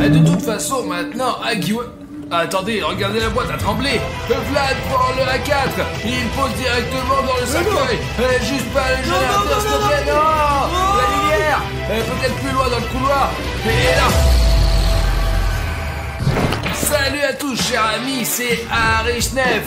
De toute façon, maintenant, Agiwa... Attendez, regardez la boîte à trembler. Vlad prend le A4. Il pose directement dans le cercueil. Juste pas le générateur, s'il te plaît. Non, la lumière. Peut-être plus loin dans le couloir. Et là... Salut à tous, chers amis, c'est Arishnef.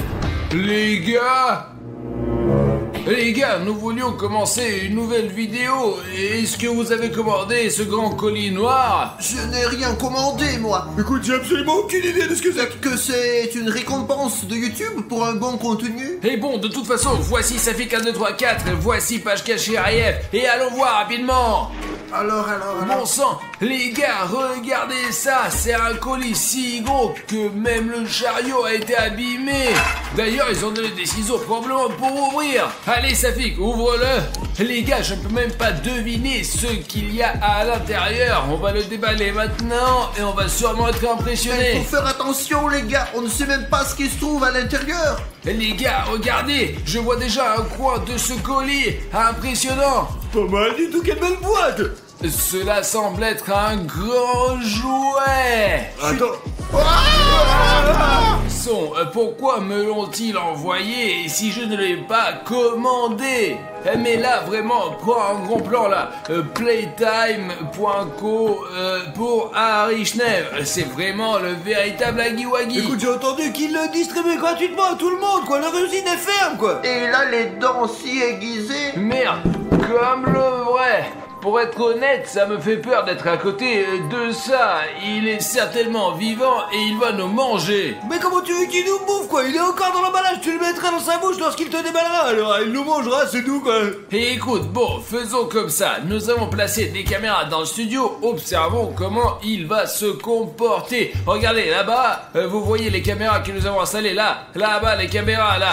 Les gars, nous voulions commencer une nouvelle vidéo. Est-ce que vous avez commandé ce grand colis noir? Je n'ai rien commandé, moi. Écoute, j'ai absolument aucune idée de ce que c'est. Peut-être que c'est une récompense de YouTube pour un bon contenu. Et bon, de toute façon, voici Safik 1, 2, 3, 4, voici page cachée Ariev, et allons voir rapidement. Alors. Bon sang, les gars, regardez ça, c'est un colis si gros que même le chariot a été abîmé. D'ailleurs, ils ont donné des ciseaux probablement pour ouvrir. Allez Safik, ouvre-le. Les gars, je ne peux même pas deviner ce qu'il y a à l'intérieur. On va le déballer maintenant et on va sûrement être Il impressionné. faut faire attention, les gars. On ne sait même pas ce qui se trouve à l'intérieur. Les gars, regardez, je vois déjà un coin de ce colis. Impressionnant. Pas mal du tout, quelle belle boîte. Cela semble être un grand jouet. Attends. Pourquoi me l'ont-ils envoyé si je ne l'ai pas commandé? Mais là, vraiment, prends un grand plan là. Playtime.co pour Arishnef. C'est vraiment le véritable Agiwagi. Écoute, j'ai entendu qu'il le distribuait gratuitement à tout le monde, quoi. Leur usine est ferme, quoi. Et là, les dents si aiguisées. Merde, comme le vrai. Pour être honnête, ça me fait peur d'être à côté de ça. Il est certainement vivant et il va nous manger. Mais comment tu veux qu'il nous bouffe, quoi? Il est encore dans l'emballage, tu le mettras dans sa bouche lorsqu'il te déballera. Alors il nous mangera, c'est tout, quoi. Et écoute, bon, faisons comme ça. Nous avons placé des caméras dans le studio. Observons comment il va se comporter. Regardez, là-bas, vous voyez les caméras que nous avons installées là. Là-bas, les caméras, là.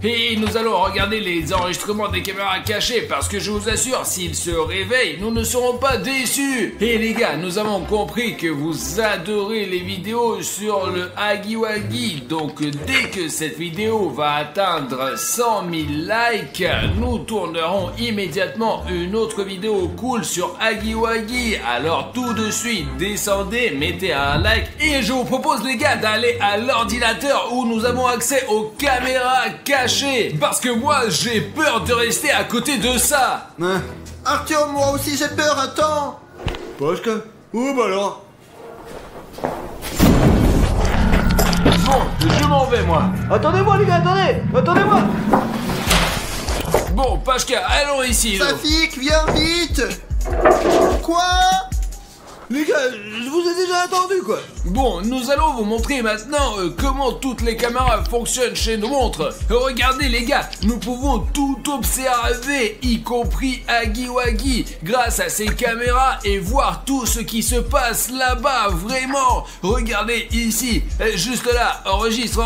Et nous allons regarder les enregistrements des caméras cachées parce que je vous assure, s'ils se réveillent, nous ne serons pas déçus. Et les gars, nous avons compris que vous adorez les vidéos sur le Agiwagi. Donc dès que cette vidéo va atteindre 100 000 likes, nous tournerons immédiatement une autre vidéo cool sur Agiwagi. Alors tout de suite, descendez, mettez un like et je vous propose les gars d'aller à l'ordinateur où nous avons accès aux caméras cachées. Parce que moi j'ai peur de rester à côté de ça. Artyom, moi aussi j'ai peur, attends. Pashka. Oh bah alors. Bon, je m'en vais moi. Attendez-moi les gars, attendez-moi. Bon, Pashka, allons ici. Safik, viens vite. Quoi? Les gars, je vous ai déjà attendu, quoi. Bon, nous allons vous montrer maintenant comment toutes les caméras fonctionnent chez nos montres. Regardez les gars, nous pouvons tout observer, y compris Agiwagi, grâce à ces caméras et voir tout ce qui se passe là-bas, vraiment. Regardez ici, juste là, enregistre.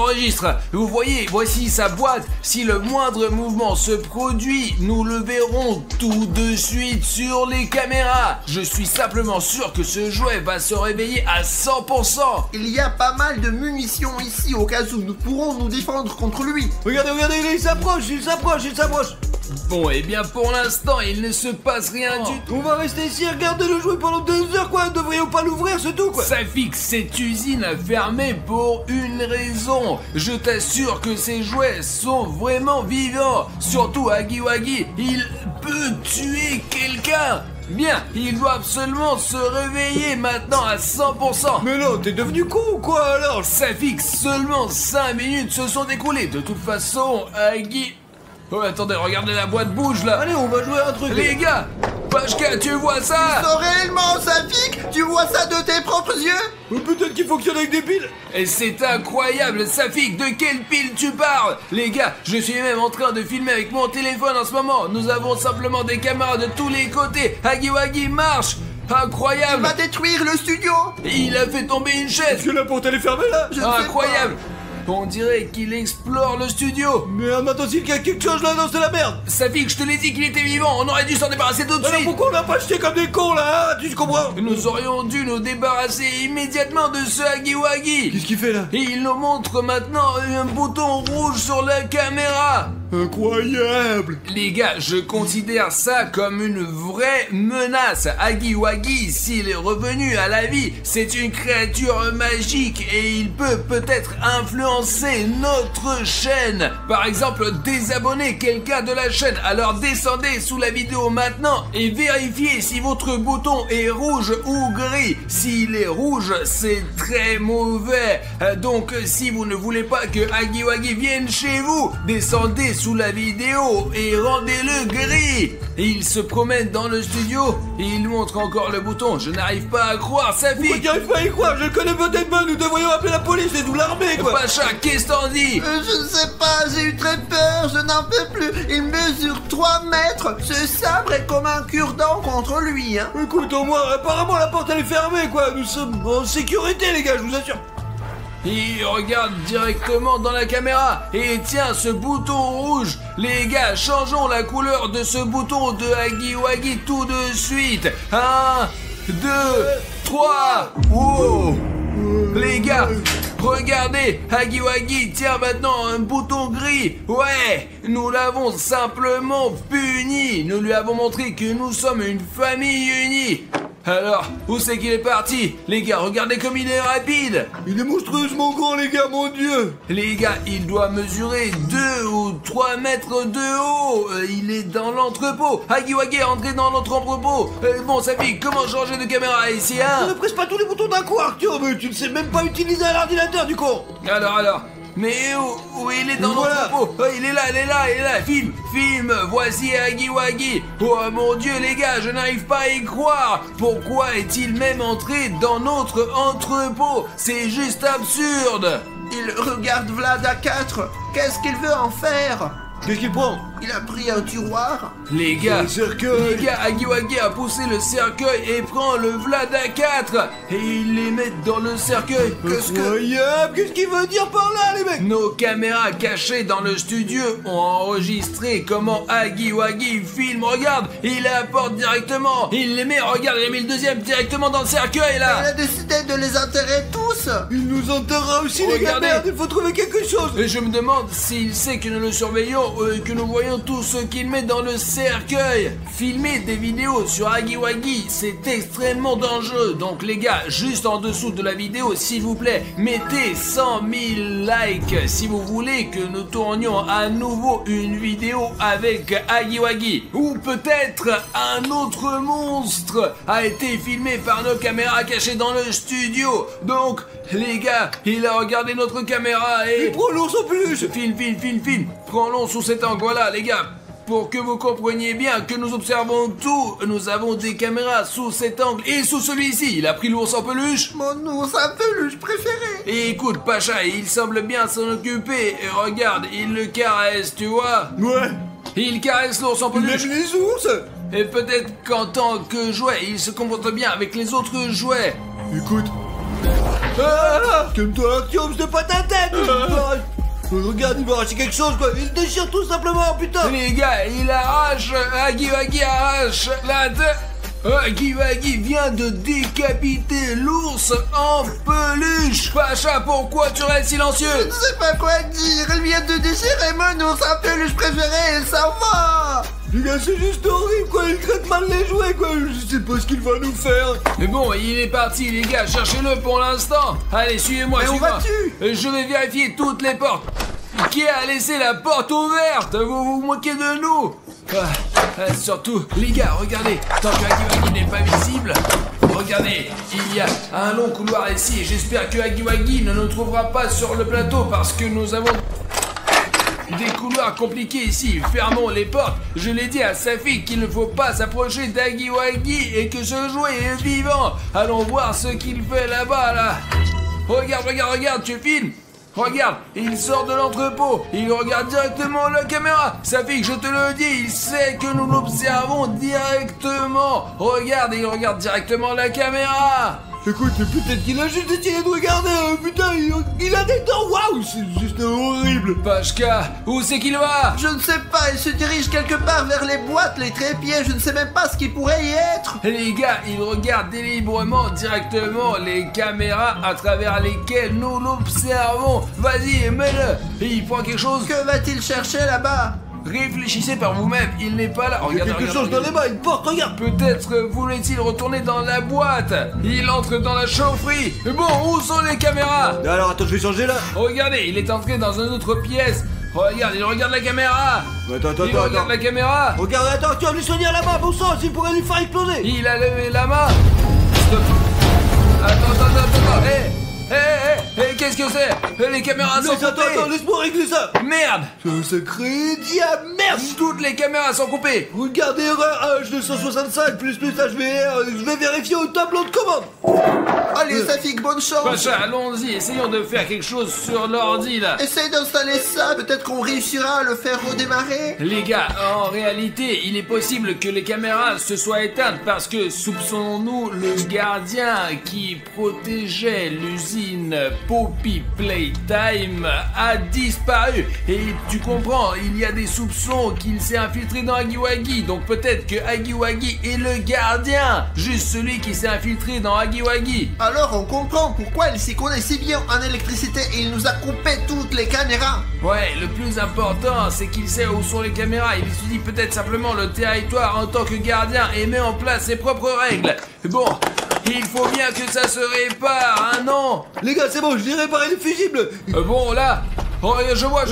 Vous voyez, voici sa boîte. Si le moindre mouvement se produit, nous le verrons tout de suite sur les caméras. Je suis simplement sûr que ce jouet va se réveiller à 100%. Il y a pas mal de munitions ici au cas où nous pourrons nous défendre contre lui. Regardez, il s'approche. Bon, et bien pour l'instant, il ne se passe rien du tout. On va rester ici et regarder le jouet pendant 2 heures, quoi. Ne devrions pas l'ouvrir, c'est tout, quoi. Safik, cette usine a fermé pour une raison. Je t'assure que ces jouets sont vraiment vivants. Surtout Agiwagi, il peut tuer quelqu'un. Bien, il doit absolument se réveiller maintenant à 100%. Mais non, t'es devenu con ou quoi alors? Safik, seulement 5 minutes se sont écoulées. De toute façon, Agi... Oh, attendez, regardez la boîte bouge là. Allez, on va jouer à un truc. Les gars, Pashka, tu vois ça? Non, réellement, Safik, tu vois ça de tes propres yeux? Ou peut-être qu'il fonctionne avec des piles. Et c'est incroyable, Safik, de quelle pile tu parles? Les gars, je suis même en train de filmer avec mon téléphone en ce moment. Nous avons simplement des caméras de tous les côtés. Agiwagi marche. Il Incroyable. va détruire le studio. Il a fait tomber une chaise. Est-ce que la porte elle est fermée là? Je ne sais Incroyable. On dirait qu'il explore le studio. Merde, maintenant s'il y a quelque chose là, non, c'est la merde. Safik, je te l'ai dit qu'il était vivant. On aurait dû s'en débarrasser tout de Alors suite. pourquoi on l'a pas jeté comme des cons là, hein? Tu comprends? Nous aurions dû nous débarrasser immédiatement de ce Agiwagi. Qu'est-ce qu'il fait là? Et il nous montre maintenant un bouton rouge sur la caméra. Incroyable. Les gars, je considère ça comme une vraie menace. Huggy-Wuggy, s'il est revenu à la vie, c'est une créature magique et il peut peut-être influencer notre chaîne. Par exemple, désabonner quelqu'un de la chaîne. Alors descendez sous la vidéo maintenant et vérifiez si votre bouton est rouge ou gris. S'il est rouge, c'est très mauvais. Donc, si vous ne voulez pas que Huggy-Wuggy vienne chez vous, descendez sous la vidéo et rendez-le gris. Et il se promène dans le studio et il montre encore le bouton. Je n'arrive pas à croire, sa Pourquoi fille. tu n'arrives pas à y croire? Je le connais peut-être pas, nous devrions appeler la police et nous l'armée, quoi. Pacha, qu'est-ce t'en dis? Je ne sais pas, j'ai eu très peur, je n'en peux plus. Il mesure 3 mètres. Ce sabre est comme un cure-dent contre lui, hein. Écoute, au moins, apparemment la porte elle est fermée, quoi. Nous sommes en sécurité, les gars, je vous assure. Il regarde directement dans la caméra et tient ce bouton rouge. Les gars, changeons la couleur de ce bouton de Huggy-Wuggy tout de suite. 1, 2, 3. Wow. Les gars, regardez, Huggy-Wuggy tient maintenant un bouton gris. Ouais, nous l'avons simplement puni. Nous lui avons montré que nous sommes une famille unie. Alors, où c'est qu'il est parti? Les gars, regardez comme il est rapide. Il est monstrueusement grand, les gars, mon Dieu. Les gars, il doit mesurer 2 ou 3 mètres de haut. Il est dans l'entrepôt. Huggy-Wuggy est entré dans notre entrepôt. Bon, sa fille, comment changer de caméra ici, Ne hein? presse pas tous les boutons d'un coup, Arthur, mais tu ne sais même pas utiliser un ordinateur, du con. Alors. Mais où il est dans Voilà. l'entrepôt? Il est là. Filme, voici Huggy-Wuggy. Oh mon Dieu, les gars, je n'arrive pas à y croire. Pourquoi est-il même entré dans notre entrepôt? C'est juste absurde. Il regarde Vlad à 4. Qu'est-ce qu'il veut en faire? Qu'est-ce qu'il prend? Il a pris un tiroir. Les gars, Le cercueil. Huggy-Wuggy a poussé le cercueil et prend le Vlad à 4 et il les met dans le cercueil. Incroyable. Qu'est-ce qu'il veut dire par là, les mecs? Nos caméras cachées dans le studio ont enregistré comment Huggy-Wuggy filme. Regarde, il les apporte directement. Il les met, regarde, il a mis le deuxième directement dans le cercueil Il là. a décidé de les enterrer tous. Il nous enterrera aussi, les gars, Regardez. merde, il faut trouver quelque chose. Et je me demande s'il sait que nous le surveillons et que nous voyons tout ce qu'il met dans le cercueil. Filmer des vidéos sur Huggy-Wuggy, c'est extrêmement dangereux. Donc les gars, juste en dessous de la vidéo, s'il vous plaît, mettez 100 000 likes si vous voulez que nous tournions à nouveau une vidéo avec Huggy-Wuggy. Ou peut-être un autre monstre a été filmé par nos caméras cachées dans le studio. Donc les gars, il a regardé notre caméra et... Prends l'ours en peluche. Filme. Prends-le sous cet angle. Voilà, les gars. Pour que vous compreniez bien que nous observons tout, nous avons des caméras sous cet angle et sous celui-ci. Il a pris l'ours en peluche. Mon ours en peluche préféré. Et écoute, Pacha, il semble bien s'en occuper. Et regarde, il le caresse, tu vois. Ouais. Il caresse l'ours en Il peluche. aime les ours. Et peut-être qu'en tant que jouet, il se comporte bien avec les autres jouets. Écoute. Ah, calme-toi, Arthur, c'est pas ta tête. Regarde, il va arracher quelque chose, quoi. Il déchire tout simplement, putain. Les gars, il arrache. Huggy-Wuggy arrache la tête. Huggy-Wuggy vient de décapiter l'ours en peluche. Pacha, pourquoi tu restes silencieux? Je ne sais pas quoi dire. Il vient de déchirer mon ours en peluche préféré. Il s'en va. Les gars, c'est juste horrible, quoi. Il traite mal les jouets, quoi. Je sais pas ce qu'il va nous faire. Mais bon, il est parti, les gars. Cherchez-le pour l'instant. Allez, suivez-moi, Mais où suivez-moi. vas-tu? Je vais vérifier toutes les portes. Qui a laissé la porte ouverte? Vous vous moquez de nous? Surtout, les gars, regardez. Tant que Huggy-Wuggy n'est pas visible, regardez, il y a un long couloir ici. J'espère que Huggy-Wuggy ne nous trouvera pas sur le plateau parce que nous avons des couloirs compliqués ici. Fermons les portes. Je l'ai dit à sa fille qu'il ne faut pas s'approcher d'Huggy-Wuggy et que ce jouet est vivant. Allons voir ce qu'il fait là-bas, là. Regarde, tu filmes. Regarde, il sort de l'entrepôt, il regarde directement la caméra. Sa fille, je te le dis, il sait que nous l'observons directement. Regarde, il regarde directement la caméra. Écoute, peut-être qu'il a juste essayé de regarder, putain, il a des dents, waouh, c'est juste horrible. Pachka, où c'est qu'il va? Je ne sais pas, il se dirige quelque part vers les boîtes, les trépieds, je ne sais même pas ce qui pourrait y être. Les gars, il regarde délibérément directement les caméras à travers lesquelles nous l'observons. Vas-y, mets-le. Et il prend quelque chose. Que va-t-il chercher là-bas? Réfléchissez par vous-même, il n'est pas là. Il y a quelque chose dans les mains, une porte, regarde. Peut-être voulait-il retourner dans la boîte. Il entre dans la chaufferie. Bon, où sont les caméras? Alors attends, je vais changer là. Regardez, il est entré dans une autre pièce. Regarde, il regarde la caméra. Attends, Il regarde la caméra. Regarde, attends, tu vas lui soigner la main, bon sang, s'il pourrait lui faire exploser. Il a levé la main. Stop. Attends. Qu'est-ce que c'est? Les caméras sont coupées. Attends, laisse-moi régler ça. Merde. Ce sacré merde. Toutes les caméras sont coupées. Regardez, erreur H265 plus HVR, je vais vérifier au tableau de commande. Allez, Safik, bonne chance. Pacha, allons-y, essayons de faire quelque chose sur l'ordi là. Essaye d'installer ça, peut-être qu'on réussira à le faire redémarrer. Les gars, en réalité, il est possible que les caméras se soient éteintes parce que, soupçonnons-nous, le gardien qui protégeait l'usine Poppy Playtime a disparu. Et tu comprends, il y a des soupçons qu'il s'est infiltré dans Hagiwagi. Donc peut-être que Hagiwagi est le gardien, juste celui qui s'est infiltré dans Hagiwagi. Alors on comprend pourquoi il s'y connaît si bien en électricité et il nous a coupé toutes les caméras. Ouais, le plus important, c'est qu'il sait où sont les caméras. Il étudie peut-être simplement le territoire en tant que gardien et met en place ses propres règles. Bon, il faut bien que ça se répare, hein, non? Les gars, c'est bon, je l'ai réparé le fusible. Bon, là, je vois.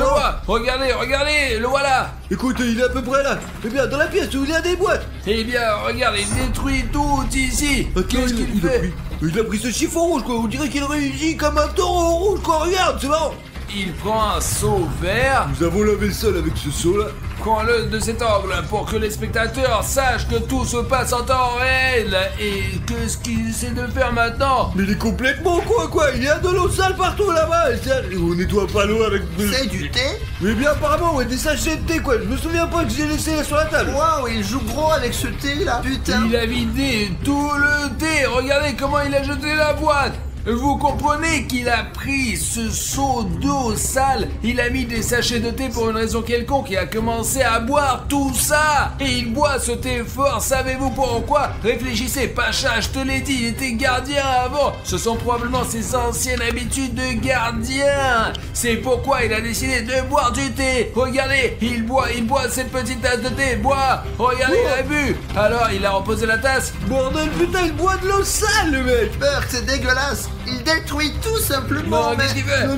Regardez, le voilà. Écoute, il est à peu près là. Eh bien, dans la pièce où il y a des boîtes. Eh bien, regarde, il détruit tout ici. Qu'est-ce qu'il fait? Il a pris ce chiffon rouge, quoi. On dirait qu'il réagit comme un taureau rouge, quoi. Regarde, c'est marrant. Il prend un seau vert. Nous avons lavé le sol avec ce seau-là. Prends-le de cet angle pour que les spectateurs sachent que tout se passe en temps réel. Et qu'est-ce qu'il essaie de faire maintenant? Mais il est complètement quoi. Il y a de l'eau sale partout là-bas. Et on nettoie pas l'eau avec... C'est du thé? Mais bien apparemment, ouais, des sachets de thé, quoi. Je me souviens pas que j'ai laissé sur la table. Waouh, il joue gros avec ce thé là, putain. Il a vidé tout le thé. Regardez comment il a jeté la boîte. Vous comprenez qu'il a pris ce seau d'eau sale, il a mis des sachets de thé pour une raison quelconque et a commencé à boire tout ça. Et il boit ce thé fort, savez-vous pourquoi? Réfléchissez, Pacha, je te l'ai dit, il était gardien avant. Ce sont probablement ses anciennes habitudes de gardien. C'est pourquoi il a décidé de boire du thé. Regardez, il boit cette petite tasse de thé, boit. Regardez, il a bu. Alors, il a reposé la tasse. Bordel, putain, il boit de l'eau sale, le mec. Berk, c'est dégueulasse. Il détruit tout simplement. Non, qu'est-ce qu'il fait? Non.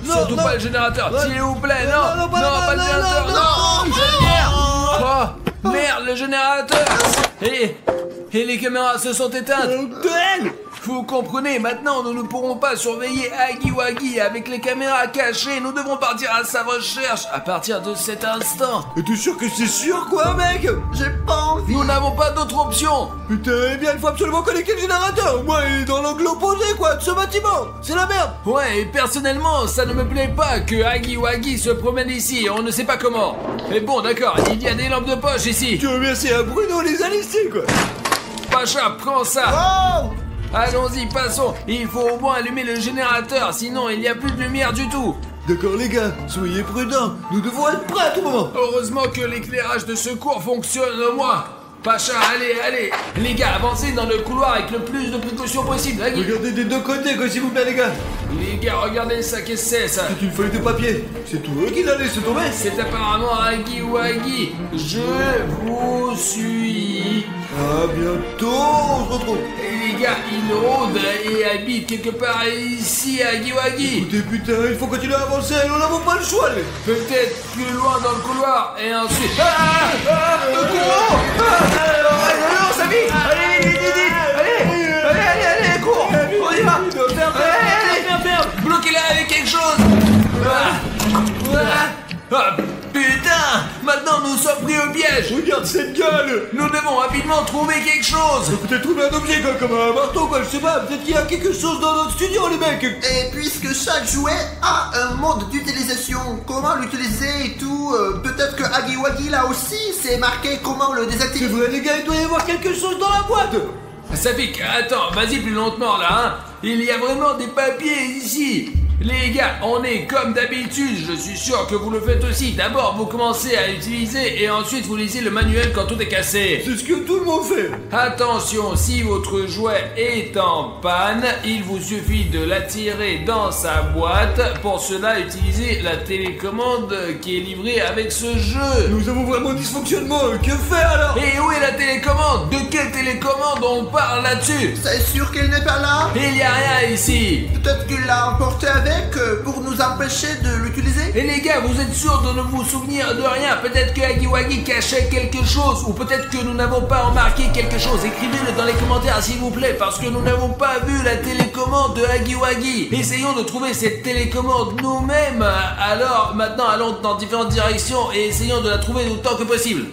Surtout pas le générateur, s'il vous plaît, non, pas le générateur, non. Oh, merde, le générateur. Et les caméras se sont éteintes. Vous comprenez, maintenant nous ne pourrons pas surveiller Hagiwagi avec les caméras cachées. Nous devons partir à sa recherche à partir de cet instant. Et t'es sûr que c'est sûr, quoi, mec? J'ai pas envie. Nous n'avons pas d'autre option. Putain, eh bien, il faut absolument connecter le générateur. Moi, il est dans l'angle opposé, quoi, de ce bâtiment. C'est la merde. Ouais, et personnellement, ça ne me plaît pas que Hagiwagi se promène ici. On ne sait pas comment. Mais bon, d'accord, il y a des lampes de poche ici. Tu veux bien, c'est à Bruno les a laissées, quoi. Pacha, prends ça. Oh. Allons-y, passons. Il faut au moins allumer le générateur, sinon il n'y a plus de lumière du tout. D'accord, les gars, soyez prudents. Nous devons être prêts à tout moment. Heureusement que l'éclairage de secours fonctionne au moins. Pacha, allez. Les gars, avancez dans le couloir avec le plus de précautions possible. Hagi. Regardez des deux côtés, quoi, s'il vous plaît, les gars. Les gars, regardez ça, qu'est-ce que c'est ça? C'est une feuille de papier. C'est tout eux qui l'a laissé tomber. C'est apparemment Hagiwagi. Je vous suis. À bientôt, on se retrouve. Et les gars, il rôde et habite quelque part ici à Hagiwagi. Écoutez, putain, il faut continuer à avancer, nous n'avons pas le choix, les... Peut-être plus loin dans le couloir et ensuite... Non, Samy. Allez, cours. On y va. Ferme. Bloquez-la avec quelque chose. Putain. Maintenant nous sommes pris au piège. Regarde cette gueule. Nous devons rapidement trouver quelque chose. Peut-être trouver un objet, quoi, comme un marteau, quoi, je sais pas. Peut-être qu'il y a quelque chose dans notre studio, les mecs. Et puisque chaque jouet a un mode d'utilisation, comment l'utiliser et tout, peut-être que Hagiwagi là aussi, c'est marqué comment le C'est désactiver. vrai, les gars, il doit y avoir quelque chose dans la boîte. Ça pique. Attends, vas-y plus lentement là, hein. Il y a vraiment des papiers ici. Les gars, on est comme d'habitude, je suis sûr que vous le faites aussi. D'abord, vous commencez à utiliser et ensuite vous lisez le manuel quand tout est cassé. C'est ce que tout le monde fait. Attention, si votre jouet est en panne, il vous suffit de l'attirer dans sa boîte. Pour cela, utilisez la télécommande qui est livrée avec ce jeu. Nous avons vraiment un dysfonctionnement, que faire alors? Et où est la télécommande? De quelle télécommande on parle là-dessus? C'est sûr qu'elle n'est pas là? Il n'y a rien ici. Peut-être qu'il l'a emporté avec pour nous empêcher de l'utiliser? Et les gars, vous êtes sûrs de ne vous souvenir de rien? Peut-être que Hagiwagi cachait quelque chose, ou peut-être que nous n'avons pas remarqué quelque chose. Écrivez-le dans les commentaires s'il vous plaît, parce que nous n'avons pas vu la télécommande de Hagiwagi. Essayons de trouver cette télécommande nous-mêmes. Alors maintenant allons dans différentes directions et essayons de la trouver autant que possible.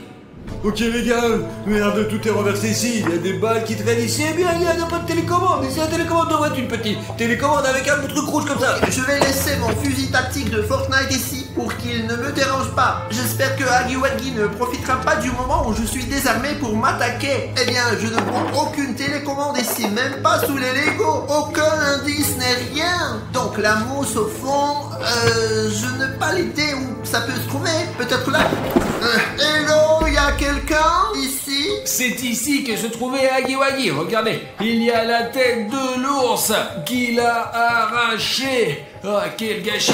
Ok les gars, merde, tout est renversé ici, il y a des balles qui traînent ici, eh bien il n'y a pas de télécommande, ici la télécommande devrait être une petite télécommande avec un truc rouge comme ça. Je vais laisser mon fusil tactique de Fortnite ici pour qu'il ne me dérange pas. J'espère que Hagiwagi ne profitera pas du moment où je suis désarmé pour m'attaquer. Eh bien, je ne prends aucune télécommande ici, même pas sous les Lego, aucun indice n'est rien. Donc la mousse au fond, je n'ai pas l'idée où ça peut se trouver, peut-être là. Hello, y a quelqu'un ici? C'est ici que se trouvait Hagiwagi. Regardez, il y a la tête de l'ours qu'il a arrachée. Oh, quel gâchis.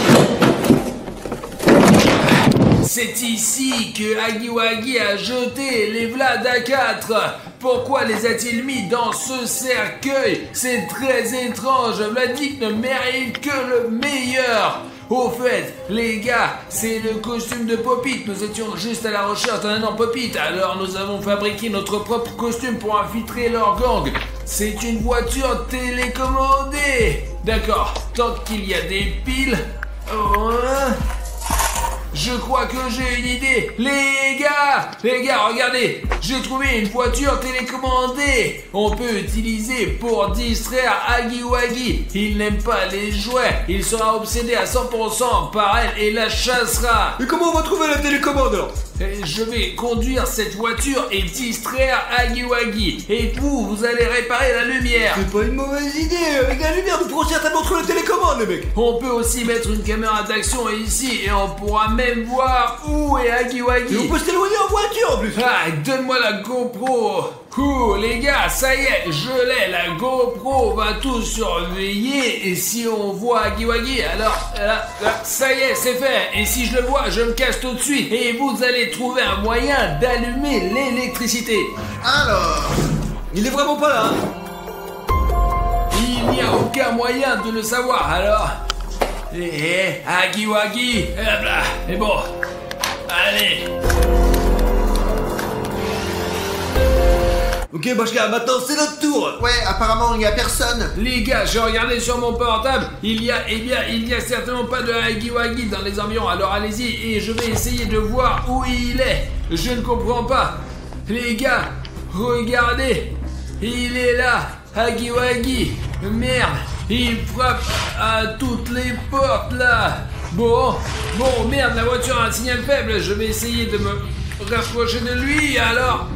C'est ici que Hagiwagi a jeté les Vlad A4. Pourquoi les a-t-il mis dans ce cercueil? C'est très étrange. Vladik ne mérite que le meilleur. Au fait, les gars, c'est le costume de Pop-It. Nous étions juste à la recherche d'un énorme Pop-It. Alors nous avons fabriqué notre propre costume pour infiltrer leur gang. C'est une voiture télécommandée. D'accord, tant qu'il y a des piles... Je crois que j'ai une idée. Les gars, regardez. J'ai trouvé une voiture télécommandée. On peut utiliser pour distraire Hagiwagi. Il n'aime pas les jouets. Il sera obsédé à 100% par elle et la chassera. Mais comment on va trouver la télécommande alors? Je vais conduire cette voiture et distraire Hagiwagi. Et vous allez réparer la lumière. C'est pas une mauvaise idée. Avec la lumière, nous pourrons certainement trouver la télécommande, les mecs. On peut aussi mettre une caméra d'action ici et on pourra même voir où est Hagiwagi. Et on peut s'éloigner en voiture en plus. Ah, donne-moi la GoPro. Les gars, ça y est, je l'ai. La GoPro va tout surveiller. Et si on voit Hagiwagi, alors là, ça y est, c'est fait. Et si je le vois, je me cache tout de suite. Et vous allez trouver un moyen d'allumer l'électricité. Alors... Il est vraiment pas là, hein? Il n'y a aucun moyen de le savoir, alors... Hagiwagi, hop là, et bon, allez. Ok, Bashka, maintenant c'est notre tour. Ouais, apparemment il n'y a personne. Les gars, j'ai regardé sur mon portable, il y a certainement pas de Hagiwagi dans les environs, alors allez-y et je vais essayer de voir où il est. Je ne comprends pas. Les gars, regardez, il est là, Hagiwagi, merde. Il frappe à toutes les portes là. Bon, merde, la voiture a un signal faible. Je vais essayer de me rapprocher de lui. Alors,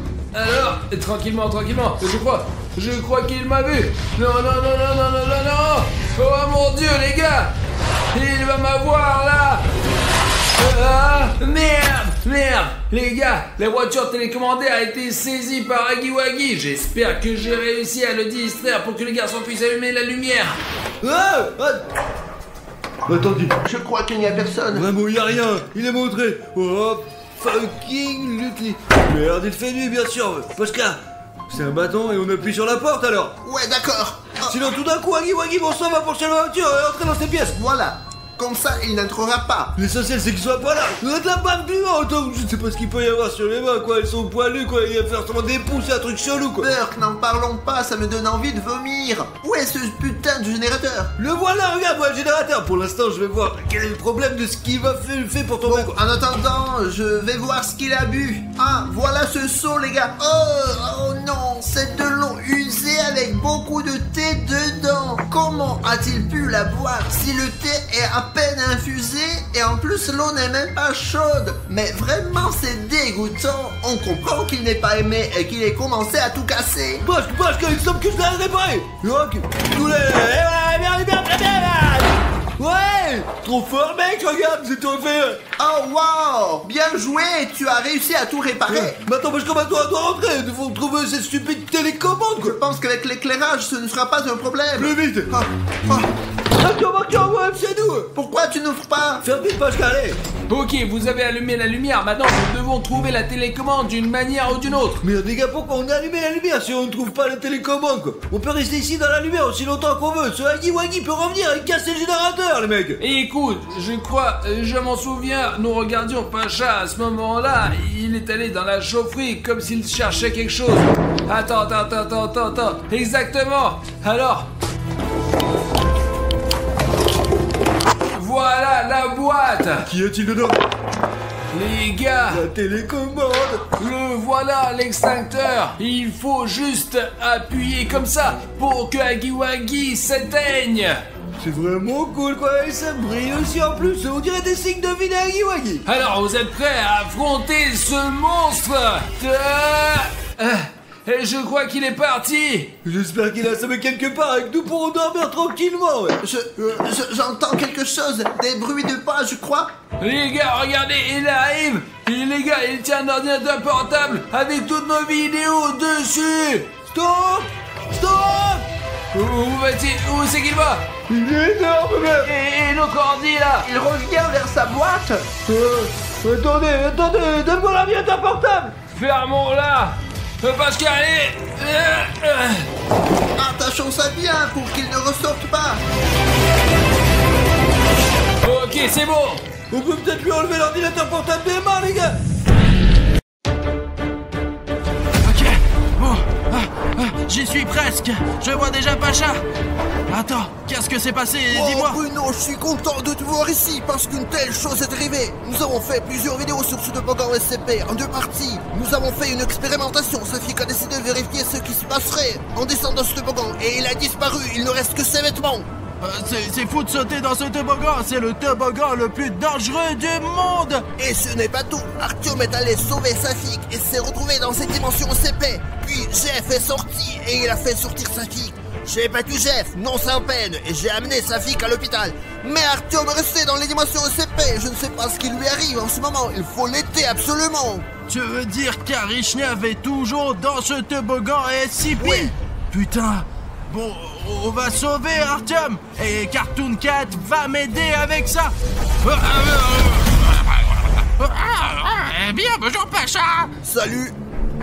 tranquillement. Je crois qu'il m'a vu. Non. Oh mon Dieu, les gars. Il va m'avoir là. Ah, merde. Les gars, la voiture télécommandée a été saisie par Hagiwagi. J'espère que j'ai réussi à le distraire pour que les garçons puissent allumer la lumière. Attendez. Je crois qu'il n'y a personne. Vraiment, il n'y a rien. Il est montré. Oh, fucking Lucky. Merde, il fait nuit, bien sûr. Bashka, c'est un bâton et on appuie sur la porte alors. Ouais, d'accord. Sinon, tout d'un coup, Hagiwagi, bon sang, va pencher la voiture et entrer dans ses pièces. Voilà. Comme ça, il n'entrera pas. L'essentiel, c'est qu'il soit pas là. Vous êtes la bave du vent, autant que je sais pas ce qu'il peut y avoir sur les mains, quoi. Elles sont poilues, quoi. Il va faire seulement des pouces, c'est un truc chelou, quoi. Burk, n'en parlons pas, ça me donne envie de vomir. Où est ce putain de générateur? Le voilà, regarde, moi, le générateur. Pour l'instant, je vais voir quel est le problème de ce qu'il va faire pour tomber, quoi. En attendant, je vais voir ce qu'il a bu. Ah, voilà ce seau, les gars. Oh non, c'est de l'eau usée avec beaucoup de thé dedans. Comment comment a-t-il pu la boire si le thé est à peine infusé et en plus l'eau n'est même pas chaude? Mais vraiment c'est dégoûtant. On comprend qu'il n'est pas aimé et qu'il ait commencé à tout casser. Parce qu'il semble que je l'ai réparé. Ouais, trop fort mec, regarde, c'est tout fait. Oh wow, bien joué, tu as réussi à tout réparer. Mais attends, parce qu'on doit rentrer, il faut trouver cette stupide télécommande Je quoi. pense qu'avec l'éclairage ce ne sera pas un problème. Plus vite. Ah, ah. Attention, ouais, c'est nous. Pourquoi tu n'ouvres pas? Ferme vite Pascal, allez. Ok, vous avez allumé la lumière, maintenant nous devons trouver la télécommande d'une manière ou d'une autre. Merde les gars, pourquoi on a allumé la lumière si on ne trouve pas la télécommande quoi? On peut rester ici dans la lumière aussi longtemps qu'on veut. Ce Huggy Wuggy peut revenir et casser le générateur les mecs. Et écoute, je m'en souviens, nous regardions Pacha à ce moment-là, il est allé dans la chaufferie comme s'il cherchait quelque chose. Attends, exactement. Alors... Voilà la boîte. Qu'y a-t-il dedans? Les gars, La télécommande. le voilà l'extincteur. Il faut juste appuyer comme ça pour que Huggy Wuggy s'éteigne. C'est vraiment cool quoi, et ça brille aussi en plus, on dirait des signes de vie d'Huggy Wuggy. Alors vous êtes prêts à affronter ce monstre? Et je crois qu'il est parti. J'espère qu'il a assommé quelque part et que nous pourrons dormir tranquillement ouais. J'entends quelque chose, des bruits de pas, je crois. Les gars, regardez, il arrive. Et les gars, il tient un ordinateur portable avec toutes nos vidéos dessus. Stop. Où c'est qu'il va? Il est énorme mec. Et notre ordi là? Il revient vers sa boîte. Attendez, donne-moi l'ordinateur portable. Fermons-la. Pascal, allez. Attachons ça bien pour qu'il ne ressorte pas. Ok, c'est bon. On peut peut-être lui enlever l'ordinateur portable des mains les gars. Ok, bon, j'y suis presque. Je vois déjà Pacha. Attends, qu'est-ce que c'est passé? Dis-moi. Bruno, je suis content de te voir ici parce qu'une telle chose est arrivée. Nous avons fait plusieurs vidéos sur ce toboggan SCP en 2 parties. Nous avons fait une expérimentation. Safik a décidé de vérifier ce qui se passerait en descendant ce toboggan et il a disparu. Il ne reste que ses vêtements. C'est fou de sauter dans ce toboggan. C'est le toboggan le plus dangereux du monde. Et ce n'est pas tout. Artyom est allé sauver Safik et s'est retrouvé dans cette dimension SCP. Puis Jeff est sorti et il a fait sortir Safik. J'ai battu Jeff, non sans peine, et j'ai amené Safik à l'hôpital. Mais Artyom est resté dans les dimensions SCP. Je ne sais pas ce qui lui arrive en ce moment. Il faut l'aider absolument. Tu veux dire qu'Arishnev est toujours dans ce toboggan SCP? Oui. Putain. Bon, on va sauver Artyom. Et Cartoon Cat va m'aider avec ça. Eh bien, bonjour Pacha. Salut.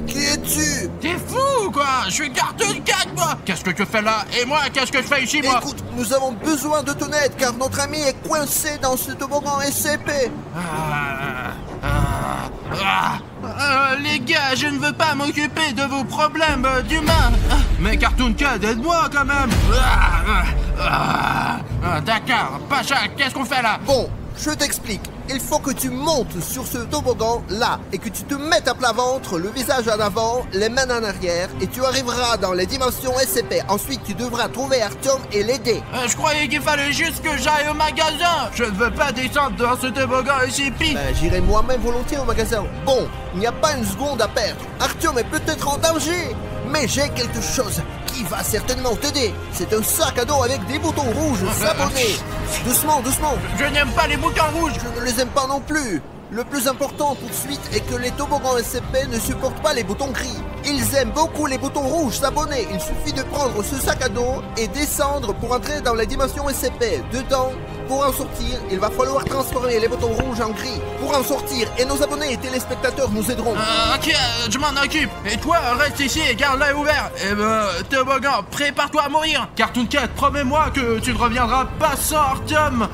Qui es-tu? T'es fou quoi? Je suis Cartoon Cat moi. Qu'est-ce que tu fais là? Et moi, qu'est-ce que je fais ici moi? Écoute, nous avons besoin de ton aide car notre ami est coincé dans ce toboggan SCP. Les gars, je ne veux pas m'occuper de vos problèmes d'humains. Mais Cartoon Cat, aide-moi quand même. D'accord, Pacha, qu'est-ce qu'on fait là? Bon, je t'explique. Il faut que tu montes sur ce toboggan là et que tu te mettes à plat ventre, le visage en avant, les mains en arrière et tu arriveras dans les dimensions SCP. Ensuite, tu devras trouver Artyom et l'aider. Je croyais qu'il fallait juste que j'aille au magasin. Je ne veux pas descendre dans ce toboggan SCP. J'irai moi-même volontiers au magasin. Bon, il n'y a pas une seconde à perdre. Artyom est peut-être en danger, mais j'ai quelque chose qui va certainement t'aider. C'est un sac à dos avec des boutons rouges sabonnés. Doucement, doucement. Je n'aime pas les boutons rouges. Je ne les aime pas non plus. Le plus important tout de suite est que les toboggans SCP ne supportent pas les boutons gris. Ils aiment beaucoup les boutons rouges s'abonner. Il suffit de prendre ce sac à dos et descendre pour entrer dans les dimensions SCP. Dedans, pour en sortir, il va falloir transformer les boutons rouges en gris. Pour en sortir, et nos abonnés et téléspectateurs nous aideront. Ok, je m'en occupe. Et toi, reste ici et garde l'œil ouvert. Et toboggan, prépare-toi à mourir. Cartoon Cat, promets-moi que tu ne reviendras pas sans Artyom.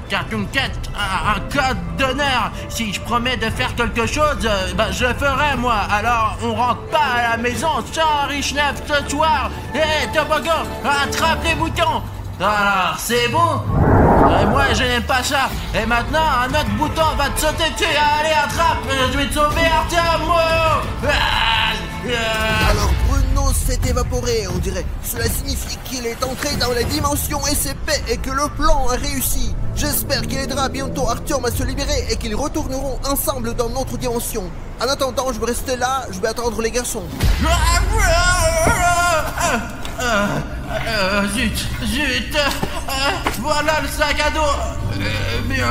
Cartoon Cat a un code d'honneur. Si je promets de faire quelque chose, je le ferai moi. Alors on rentre pas à la maison sans Arishnev ce soir. Toboggan, attrape les boutons. Alors c'est bon. Moi je n'aime pas ça. Et maintenant un autre bouton va te sauter dessus. Allez attrape. Je vais te sauver Artyom. Alors Bruno s'est évadé évaporé, on dirait. Cela signifie qu'il est entré dans la dimension SCP et que le plan a réussi. J'espère qu'il aidera bientôt Artyom à se libérer et qu'ils retourneront ensemble dans notre dimension. En attendant, je vais rester là, je vais attendre les garçons. Zut, voilà le sac à dos. Eh bien,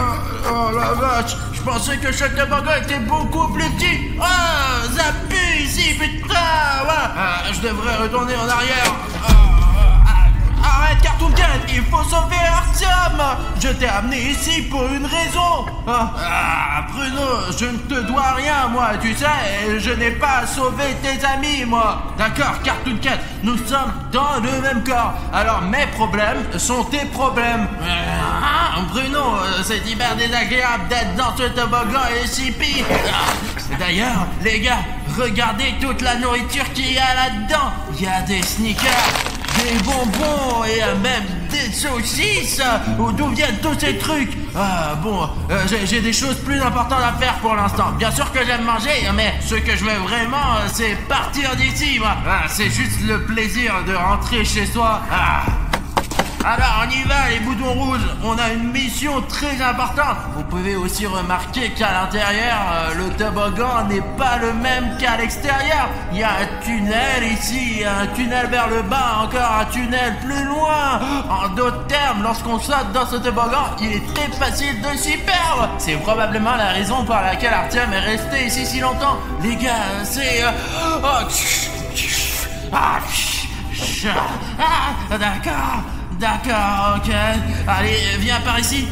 oh la vache, je pensais que chaque toboggan était beaucoup plus petit. Ah, ça pue ici, putain, ouais. Je devrais retourner en arrière. Arrête, Cartoon Cat, il faut sauver Artyom. Je t'ai amené ici pour une raison. Bruno, je ne te dois rien, moi, tu sais, je n'ai pas sauvé tes amis, moi. D'accord, Cartoon Cat, nous sommes dans le même corps. Alors mes problèmes sont tes problèmes. Bruno, c'est hyper désagréable d'être dans ce toboggan SCP. D'ailleurs, les gars, regardez toute la nourriture qu'il y a là-dedans. Il y a des sneakers, des bonbons et même des saucisses. D'où viennent tous ces trucs? J'ai des choses plus importantes à faire pour l'instant. Bien sûr que j'aime manger, mais ce que je veux vraiment, c'est partir d'ici, moi. C'est juste le plaisir de rentrer chez soi. Alors on y va les boutons rouges, on a une mission très importante. Vous pouvez aussi remarquer qu'à l'intérieur, le toboggan n'est pas le même qu'à l'extérieur. Il y a un tunnel ici, un tunnel vers le bas, encore un tunnel plus loin. En d'autres termes, lorsqu'on saute dans ce toboggan, il est très facile de s'y perdre. C'est probablement la raison pour laquelle Artyom est resté ici si longtemps. Les gars, c'est... D'accord, ok. Allez, viens par ici.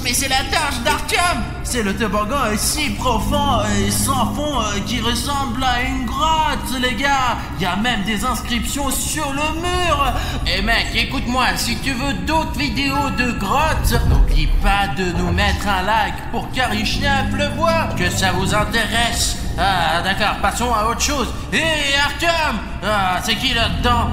Mais c'est la tâche d'Artyom. C'est le toboggan est si profond et sans fond qui ressemble à une grotte, les gars. Il y a même des inscriptions sur le mur. Et mec, écoute-moi, si tu veux d'autres vidéos de grottes, n'oublie pas de nous mettre un like pour qu'Arishnev le voie, que ça vous intéresse. D'accord, passons à autre chose. Hé, Artyom, c'est qui là-dedans?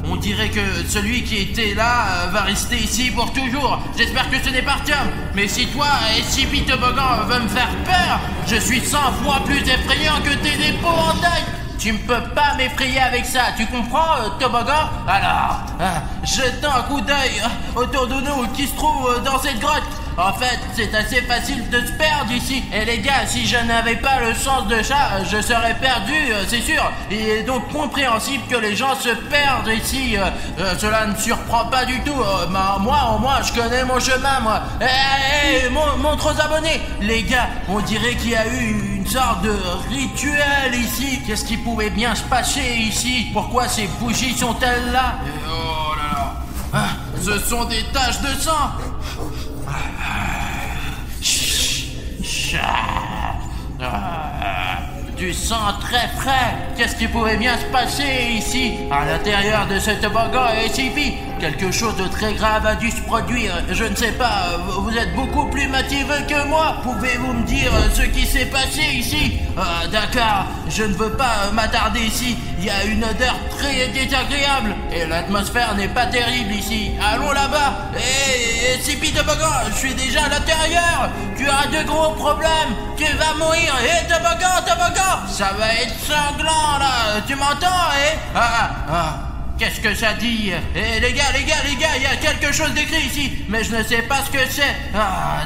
On dirait que celui qui était là va rester ici pour toujours. J'espère que ce n'est pas Artyom. Mais si toi, SCP Toboggan, veut me faire peur, je suis 100 fois plus effrayant que tes épouvantails. Tu ne peux pas m'effrayer avec ça, tu comprends, Toboggan? Alors, jetons un coup d'œil autour de nous qui se trouve dans cette grotte. En fait, c'est assez facile de se perdre ici. Et les gars, si je n'avais pas le sens de chat, je serais perdu, c'est sûr. Il est donc compréhensible que les gens se perdent ici. Cela ne surprend pas du tout. Moi, au moins, je connais mon chemin, moi. Montre aux abonnés. Les gars, on dirait qu'il y a eu une sorte de rituel ici. Qu'est-ce qui pouvait bien se passer ici? Pourquoi ces bougies sont-elles là? Oh là là. Ce sont des taches de sang. Du sang très frais. Qu'est-ce qui pouvait bien se passer ici, à l'intérieur de ce toboggan SCP? Quelque chose de très grave a dû se produire. Je ne sais pas, vous êtes beaucoup plus motivé que moi. Pouvez-vous me dire ce qui s'est passé ici? D'accord, je ne veux pas m'attarder ici. Il y a une odeur très désagréable et l'atmosphère n'est pas terrible ici. Allons là-bas. Hé, SCP Toboggan, je suis déjà à l'intérieur. Tu as de gros problèmes. Tu vas mourir. Hé, Toboggan, ça va être sanglant là. Tu m'entends, Qu'est-ce que ça dit? Les gars, il y a quelque chose d'écrit ici, mais je ne sais pas ce que c'est.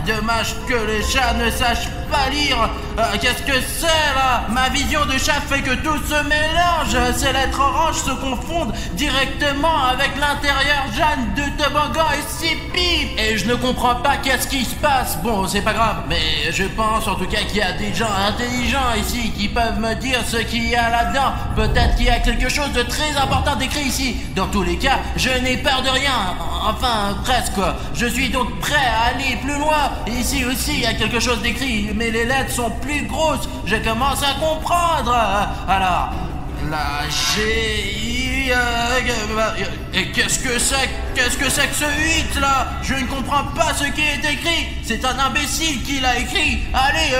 Dommage que les chats ne sachent pas lire. Qu'est-ce que c'est là? Ma vision de chat fait que tout se mélange. Ces lettres oranges se confondent directement avec l'intérieur jaune de Toboggan SCP. Et je ne comprends pas qu'est-ce qui se passe. Bon, c'est pas grave, mais je pense en tout cas qu'il y a des gens intelligents ici qui peuvent me dire ce qu'il y a là-dedans. Peut-être qu'il y a quelque chose de très important d'écrit ici. Dans tous les cas, je n'ai peur de rien. Enfin, presque quoi. Je suis donc prêt à aller plus loin. Ici aussi, il y a quelque chose d'écrit, mais les lettres sont plus grosses. Je commence à comprendre. Alors, la G-I... Et qu'est-ce que c'est que ce 8 là? Je ne comprends pas ce qui est écrit. C'est un imbécile qui l'a écrit. Allez,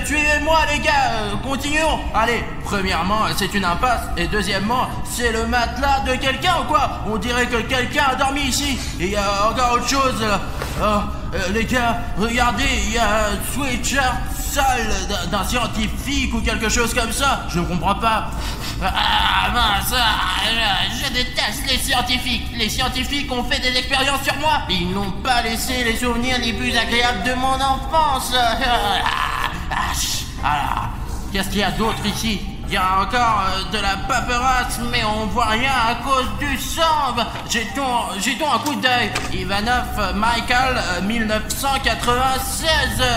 suivez-moi les gars, continuons. Allez, premièrement, c'est une impasse. Et deuxièmement, c'est le matelas de quelqu'un ou quoi? On dirait que quelqu'un a dormi ici. Et il y a encore autre chose. Les gars, regardez, il y a un sweatshirt sale d'un scientifique ou quelque chose comme ça. Je ne comprends pas. Ah mince, je déteste les scientifiques. Les scientifiques ont fait des expériences sur moi. Ils n'ont pas laissé les souvenirs les plus agréables de mon enfance. Alors, qu'est-ce qu'il y a d'autre ici? Il y a encore de la paperasse, mais on voit rien à cause du sang. Jetons un coup d'œil. Ivanov Michael 1996.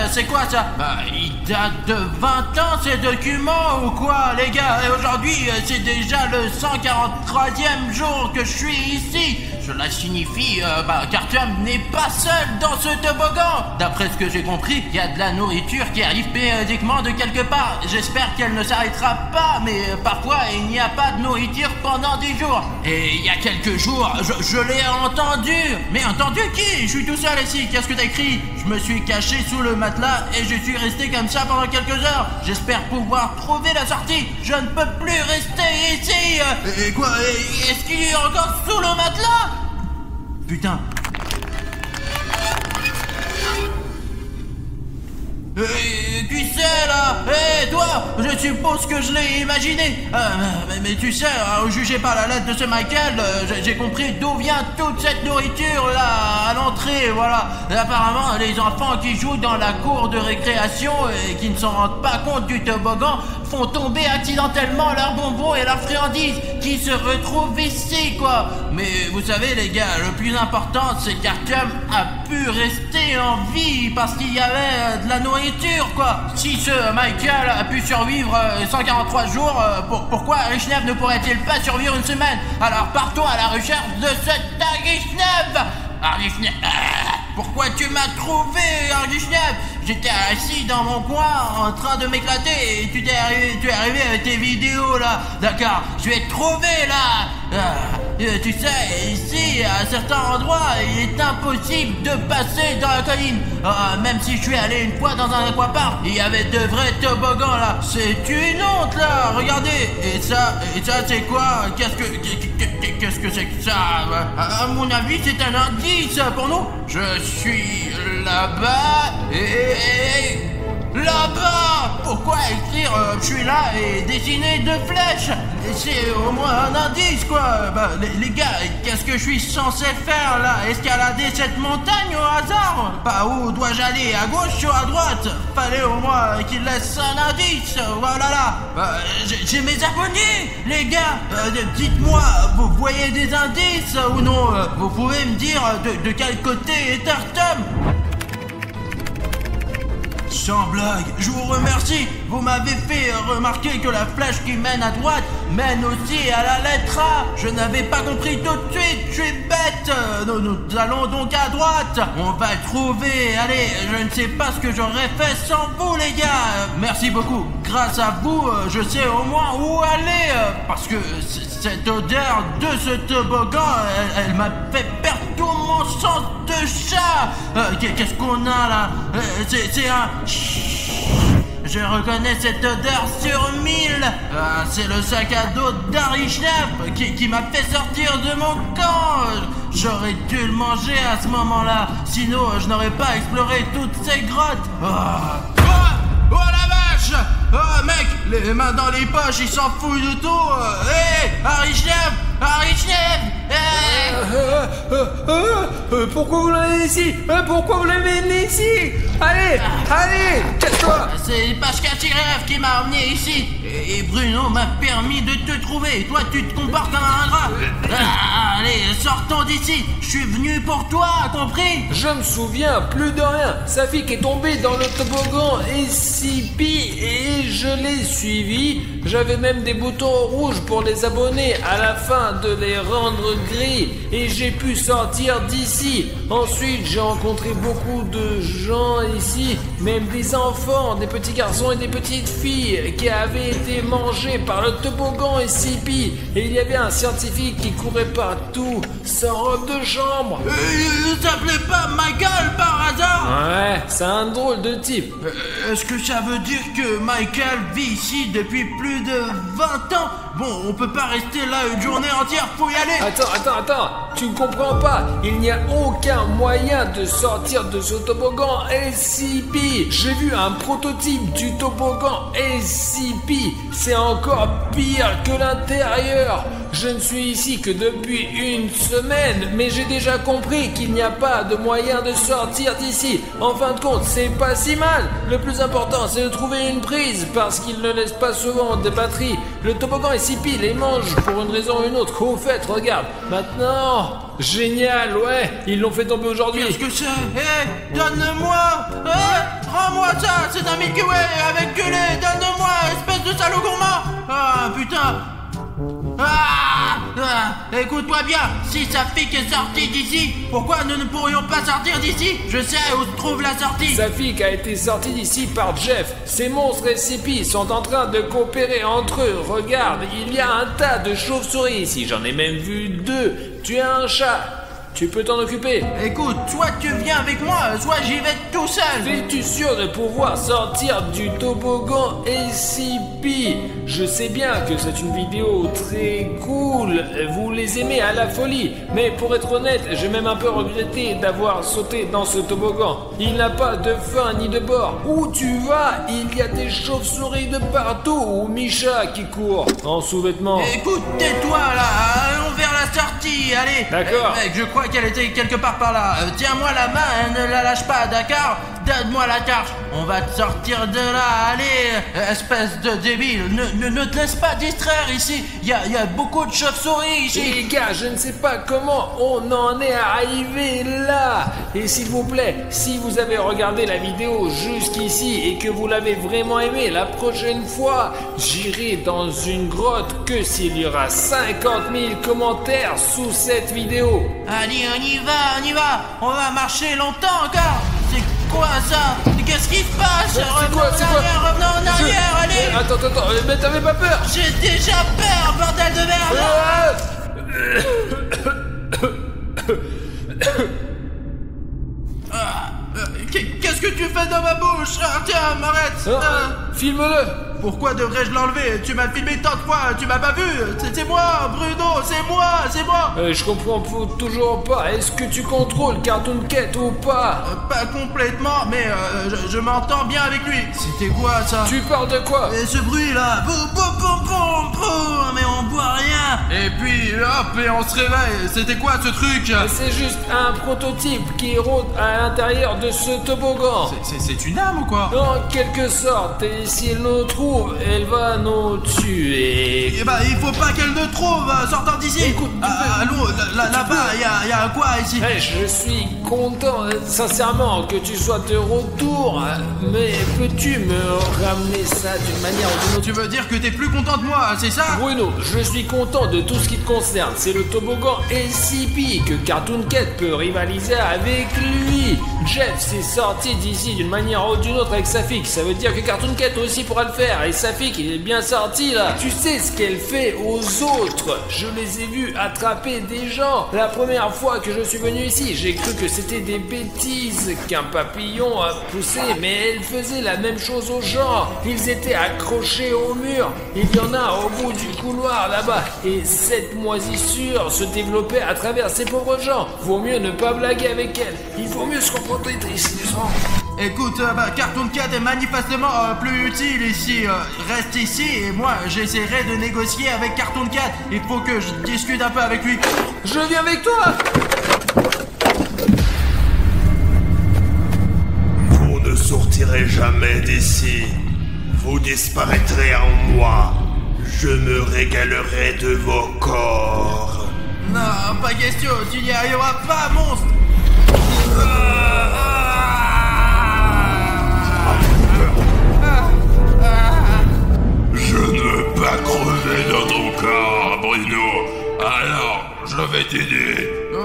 C'est quoi ça? Il date de 20 ans ces documents ou quoi les gars? Et aujourd'hui c'est déjà le 143e jour que je suis ici. Cela signifie qu'Artyom n'est pas seul dans ce toboggan. D'après ce que j'ai compris, il y a de la nourriture qui arrive périodiquement de quelque part. J'espère qu'elle ne s'arrêtera pas, mais parfois il n'y a pas de nourriture pendant 10 jours. Et il y a quelques jours, je l'ai entendu. Mais entendu qui? Je suis tout seul ici, qu'est-ce que t'as écrit? Je me suis caché sous le matelas et je suis resté comme ça pendant quelques heures. J'espère pouvoir trouver la sortie. Je ne peux plus rester ici. Et quoi? Est-ce qu'il est encore sous le matelas? Putain. Qui c'est là? Toi, je suppose que je l'ai imaginé. Mais tu sais, jugé par la lettre de ce Michael, j'ai compris d'où vient toute cette nourriture là à l'entrée, voilà. Et apparemment, les enfants qui jouent dans la cour de récréation et qui ne s'en rendent pas compte du toboggan font tomber accidentellement leurs bonbons et leurs friandises qui se retrouvent ici, quoi. Mais vous savez les gars, le plus important c'est qu'Artyom a pu rester en vie parce qu'il y avait de la nourriture, quoi. Si ce Michael a pu survivre 143 jours, pourquoi Aryshnev ne pourrait-il pas survivre une semaine? Alors partons à la recherche de cet Aryshnev. Aryshnev, pourquoi tu m'as trouvé, Aryshnev? J'étais assis dans mon coin en train de m'éclater et tu es arrivé avec tes vidéos là. D'accord, je vais te trouver là. Tu sais, ici, à certains endroits, il est impossible de passer dans la colline. Même si je suis allé une fois dans un aquapark, il y avait de vrais toboggans là. C'est une honte là, regardez. Et ça c'est quoi? Qu'est-ce que c'est que ça? À mon avis, c'est un indice pour nous. Je suis là-bas et... Là-bas! Pourquoi écrire je suis là et dessiner deux flèches? C'est au moins un indice, quoi. Les gars, qu'est-ce que je suis censé faire là? Escalader cette montagne au hasard? Par où dois-je aller? À gauche ou à droite? Fallait au moins qu'il laisse un indice. Voilà là. J'ai mes abonnés, les gars. Dites-moi, vous voyez des indices ou non? Vous pouvez me dire de quel côté est Artyom? Sans blague, je vous remercie. Vous m'avez fait remarquer que la flèche qui mène à droite mène aussi à la lettre A. Je n'avais pas compris tout de suite, je suis bête. Nous allons donc à droite. On va trouver. Allez, je ne sais pas ce que j'aurais fait sans vous les gars. Merci beaucoup. Grâce à vous, je sais au moins où aller. Parce que cette odeur de ce toboggan, elle m'a fait perdre tout mon sens de chat. Qu'est-ce qu'on a là? C'est un... Je reconnais cette odeur sur 1000. C'est le sac à dos d'Aryshnev qui m'a fait sortir de mon camp. J'aurais dû le manger à ce moment-là. Sinon, je n'aurais pas exploré toutes ces grottes. Oh la vache! Oh mec, les mains dans les poches, il s'en fout de tout. Aryshnev! Pourquoi vous l'avez ici? Pourquoi vous l'avez amené ici? Allez, casse-toi! C'est Pashka-Tirev qui m'a emmené ici. Et Bruno m'a permis de te trouver. Toi, tu te comportes comme un ingrat. Allez, sortons d'ici. Je suis venu pour toi, compris? Je me souviens plus de rien. Safik est tombé dans le toboggan SCP et je l'ai suivi. J'avais même des boutons rouges pour les abonnés à la fin de les rendre gris et j'ai pu sortir d'ici. Ensuite, j'ai rencontré beaucoup de gens ici, même des enfants, des petits garçons et des petites filles qui avaient été mangés par le toboggan SCP. Et il y avait un scientifique qui courait partout, sans robe de chambre. Il s'appelait pas Michael par hasard? Ouais, c'est un drôle de type. Est-ce que ça veut dire que Michael vit ici depuis plus de 20 ans? Bon, on peut pas pas rester là une journée entière, faut y aller. Attends, tu ne comprends pas. Il n'y a aucun moyen de sortir de ce toboggan SCP. J'ai vu un prototype du toboggan SCP. C'est encore pire que l'intérieur. Je ne suis ici que depuis une semaine, mais j'ai déjà compris qu'il n'y a pas de moyen de sortir d'ici. En fin de compte, c'est pas si mal. Le plus important, c'est de trouver une prise, parce qu'il ne laisse pas souvent de batterie. Le toboggan SCP les mange pour une raison ou une autre. Au fait, regarde, maintenant... Génial, ouais, ils l'ont fait tomber aujourd'hui. Qu'est-ce que c'est? Hé, donne-moi. Rends-moi ça, c'est un Milky Way avec du lait. Donne-moi, espèce de salaud gourmand. Ah, putain. Écoute-moi bien, si Safik est sorti d'ici, pourquoi nous ne pourrions pas sortir d'ici? Je sais où se trouve la sortie. Safik a été sorti d'ici par Jeff. Ces monstres SCP sont en train de coopérer entre eux. Regarde, il y a un tas de chauves-souris ici, j'en ai même vu 2. Tu as un chat, tu peux t'en occuper. Écoute, soit tu viens avec moi, soit j'y vais tout seul. Es-tu sûr de pouvoir sortir du toboggan SCP? Je sais bien que c'est une vidéo très cool, vous les aimez à la folie, mais pour être honnête, j'ai même un peu regretté d'avoir sauté dans ce toboggan. Il n'a pas de fin ni de bord. Où tu vas, il y a des chauves-souris de partout, ou Misha qui court en sous-vêtements. Écoute, tais-toi là, allons vers la sortie, allez. D'accord. Mec, je crois qu'elle était quelque part par là. Tiens-moi la main, ne la lâche pas, d'accord? Donne-moi la carte, on va te sortir de là, allez, espèce de débile, ne te laisse pas distraire ici, il y a beaucoup de chauves-souris ici. Les gars, je ne sais pas comment on en est arrivé là. Et s'il vous plaît, si vous avez regardé la vidéo jusqu'ici et que vous l'avez vraiment aimé, la prochaine fois, j'irai dans une grotte que s'il y aura 50 000 commentaires sous cette vidéo. Allez, on y va, on va marcher longtemps encore. C'est quoi ça? Qu'est-ce qui se passe? Revenons en arrière, allez. Attends, mais t'avais pas peur? J'ai déjà peur, bordel de merde. Qu'est-ce que tu fais dans ma bouche? Tiens, m'arrête. Filme-le. Pourquoi devrais-je l'enlever? Tu m'as filmé tant de fois, tu m'as pas vu? C'est moi, Bruno, c'est moi. Je comprends toujours pas. Est-ce que tu contrôles Cartoon Cat ou pas? Pas complètement, mais je m'entends bien avec lui. C'était quoi ça? Tu parles de quoi? Et ce bruit là, mais on voit rien. Et puis hop, et on se réveille. C'était quoi ce truc? C'est juste un prototype qui rôde à l'intérieur de ce toboggan. C'est une âme ou quoi? En quelque sorte, et si elle nous trouve, elle va nous tuer. Eh bah, il faut pas qu'elle nous trouve, sortant d'ici. Écoute, allô, là-bas, il y a quoi ici? Je suis content, sincèrement, que tu sois de retour, mais peux-tu me ramener ça d'une manière ou d'une autre? Tu veux dire que t'es plus content de moi, c'est ça? Bruno, je suis content de tout ce qui te concerne. C'est le toboggan SCP que Cartoon Cat peut rivaliser avec lui. Jeff s'est sorti d'ici d'une manière ou d'une autre avec Safik. Ça veut dire que Cartoon Cat aussi pourra le faire. Et Safik, il est bien sorti là. Tu sais ce qu'elle fait aux autres? Je les ai vus attraper des gens. La première fois que je suis venu ici, j'ai cru que c'était des bêtises qu'un papillon a poussé, mais elle faisait la même chose aux gens. Ils étaient accrochés au mur. Il y en a au bout du couloir là-bas. Et cette moisissure se développait à travers ces pauvres gens. Vaut mieux ne pas blaguer avec elle. Il vaut mieux se comporter tristement. Écoute, Cartoon Cat est manifestement plus utile ici. Reste ici et moi j'essaierai de négocier avec Cartoon Cat. Il faut que je discute un peu avec lui. Je viens avec toi. Vous ne sortirez jamais d'ici. Vous disparaîtrez en moi. Je me régalerai de vos corps. Non, pas question, tu n'y arriveras pas, monstre. Je ne veux pas crever dans ton corps, Bruno. Alors, je vais t'aider. Oh,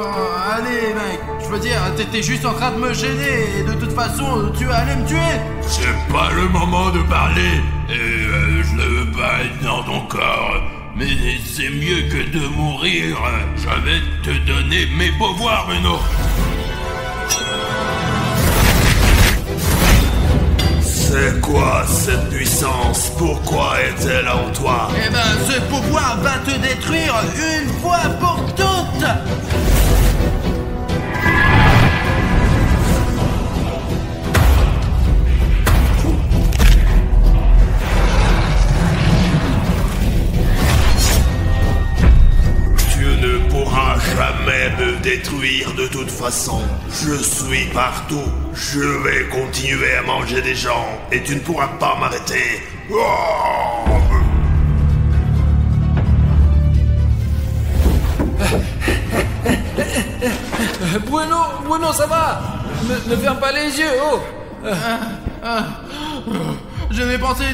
allez, mec, je veux dire, t'étais juste en train de me gêner et de toute façon, tu allais me tuer. C'est pas le moment de parler. Et je ne veux pas être dans ton corps. Mais c'est mieux que de mourir. Je vais te donner mes pouvoirs, Bruno. C'est quoi cette puissance? Pourquoi est-elle en toi? Eh ben, ce pouvoir va te détruire une fois pour toutes. Tu ne pourras jamais me détruire de toute façon. Je suis partout. Je vais continuer à manger des gens et tu ne pourras pas m'arrêter. Oh! Bruno, ça va? Ne ferme pas les yeux, oh! Je vais penser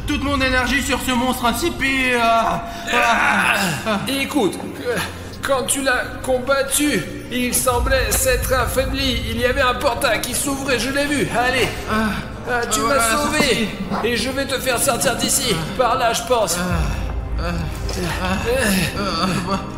toute mon énergie sur ce monstre insipide. Écoute, quand tu l'as combattu, il semblait s'être affaibli. Il y avait un portail qui s'ouvrait, je l'ai vu. Allez, tu voilà m'as la sauvé. sortie. Et je vais te faire sortir d'ici. Par là, je pense.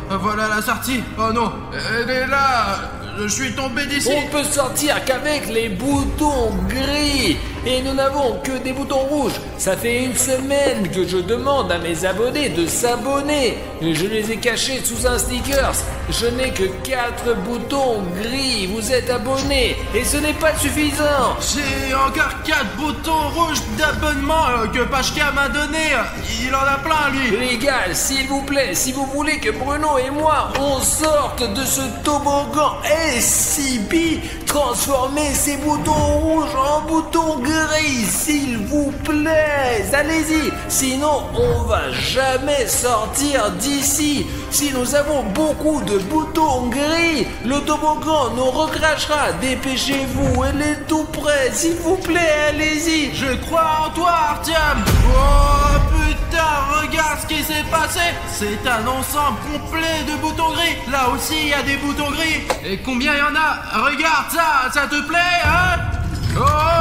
Voilà la sortie. Oh non, elle est là. Je suis tombé d'ici. On peut sortir qu'avec les boutons gris. Et nous n'avons que des boutons rouges. Ça fait une semaine que je demande à mes abonnés de s'abonner. Et je les ai cachés sous un stickers. Je n'ai que 4 boutons gris. Vous êtes abonnés. Et ce n'est pas suffisant. J'ai encore 4 boutons rouges d'abonnement que Pachka m'a donné. Il en a plein, lui. Les gars, s'il vous plaît, si vous voulez que Bruno et moi on sorte de ce toboggan SCP, transformez ces boutons rouges en boutons gris, s'il vous plaît. Allez-y, sinon on va jamais sortir d'ici. Si nous avons beaucoup de boutons gris, le toboggan nous recrachera. Dépêchez-vous, elle est tout près, s'il vous plaît, allez-y. Je crois en toi, Artyom. Oh putain, regarde ce qui s'est passé. C'est un ensemble complet de boutons gris. Là aussi, il y a des boutons gris. Et combien il y en a? Regarde ça, ça te plaît, hein? Oh